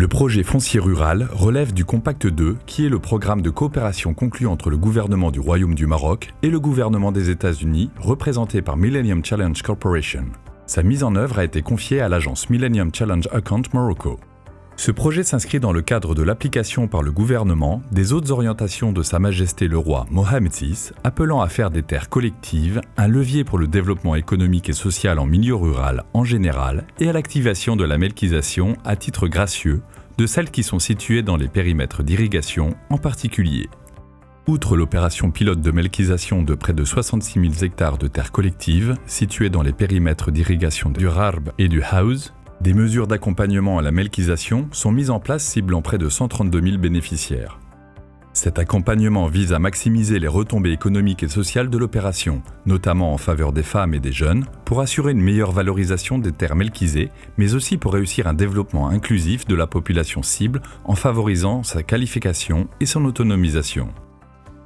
Le projet foncier rural relève du Compact 2, qui est le programme de coopération conclu entre le gouvernement du Royaume du Maroc et le gouvernement des États-Unis, représenté par Millennium Challenge Corporation. Sa mise en œuvre a été confiée à l'agence Millennium Challenge Account Morocco. Ce projet s'inscrit dans le cadre de l'application par le gouvernement des hautes orientations de Sa Majesté le roi Mohammed VI, appelant à faire des terres collectives un levier pour le développement économique et social en milieu rural en général et à l'activation de la melkisation à titre gracieux de celles qui sont situées dans les périmètres d'irrigation en particulier. Outre l'opération pilote de melkisation de près de 66 000 hectares de terres collectives situées dans les périmètres d'irrigation du Harb et du Haouz, des mesures d'accompagnement à la melkisation sont mises en place ciblant près de 132 000 bénéficiaires. Cet accompagnement vise à maximiser les retombées économiques et sociales de l'opération, notamment en faveur des femmes et des jeunes, pour assurer une meilleure valorisation des terres melkisées, mais aussi pour réussir un développement inclusif de la population cible en favorisant sa qualification et son autonomisation.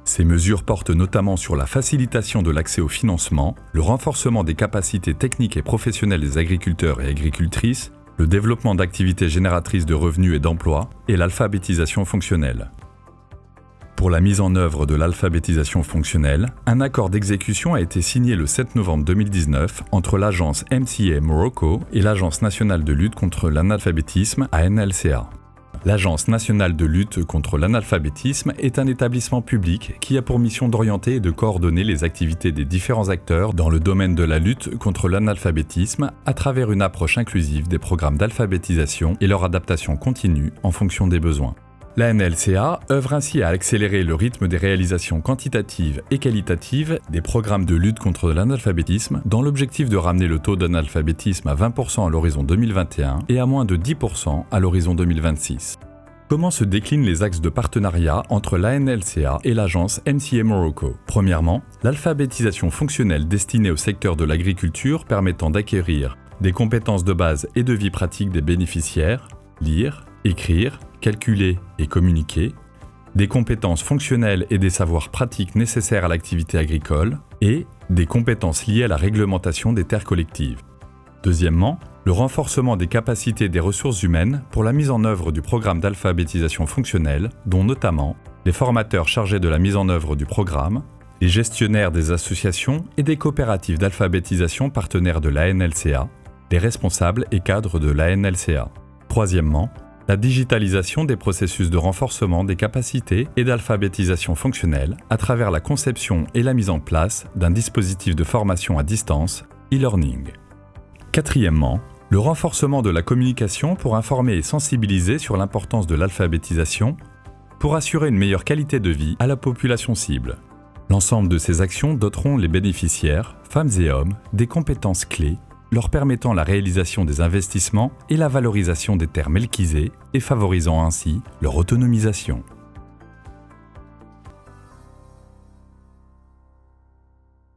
Ces mesures portent notamment sur la facilitation de l'accès au financement, le renforcement des capacités techniques et professionnelles des agriculteurs et agricultrices, le développement d'activités génératrices de revenus et d'emplois, et l'alphabétisation fonctionnelle. Pour la mise en œuvre de l'alphabétisation fonctionnelle, un accord d'exécution a été signé le 7 novembre 2019 entre l'agence MCA Morocco et l'Agence nationale de lutte contre l'analphabétisme ANLCA. L'Agence nationale de lutte contre l'analphabétisme est un établissement public qui a pour mission d'orienter et de coordonner les activités des différents acteurs dans le domaine de la lutte contre l'analphabétisme à travers une approche inclusive des programmes d'alphabétisation et leur adaptation continue en fonction des besoins. La NLCA œuvre ainsi à accélérer le rythme des réalisations quantitatives et qualitatives des programmes de lutte contre l'analphabétisme dans l'objectif de ramener le taux d'analphabétisme à 20% à l'horizon 2021 et à moins de 10% à l'horizon 2026. Comment se déclinent les axes de partenariat entre la NLCA et l'agence MCA Morocco ? Premièrement, l'alphabétisation fonctionnelle destinée au secteur de l'agriculture permettant d'acquérir des compétences de base et de vie pratique des bénéficiaires, lire, écrire, calculer et communiquer, des compétences fonctionnelles et des savoirs pratiques nécessaires à l'activité agricole et des compétences liées à la réglementation des terres collectives. Deuxièmement, le renforcement des capacités des ressources humaines pour la mise en œuvre du programme d'alphabétisation fonctionnelle, dont notamment les formateurs chargés de la mise en œuvre du programme, les gestionnaires des associations et des coopératives d'alphabétisation partenaires de l'ANLCA, les responsables et cadres de l'ANLCA. Troisièmement, la digitalisation des processus de renforcement des capacités et d'alphabétisation fonctionnelle à travers la conception et la mise en place d'un dispositif de formation à distance, e-learning. Quatrièmement, le renforcement de la communication pour informer et sensibiliser sur l'importance de l'alphabétisation pour assurer une meilleure qualité de vie à la population cible. L'ensemble de ces actions doteront les bénéficiaires, femmes et hommes, des compétences clés leur permettant la réalisation des investissements et la valorisation des terres melkisées et favorisant ainsi leur autonomisation.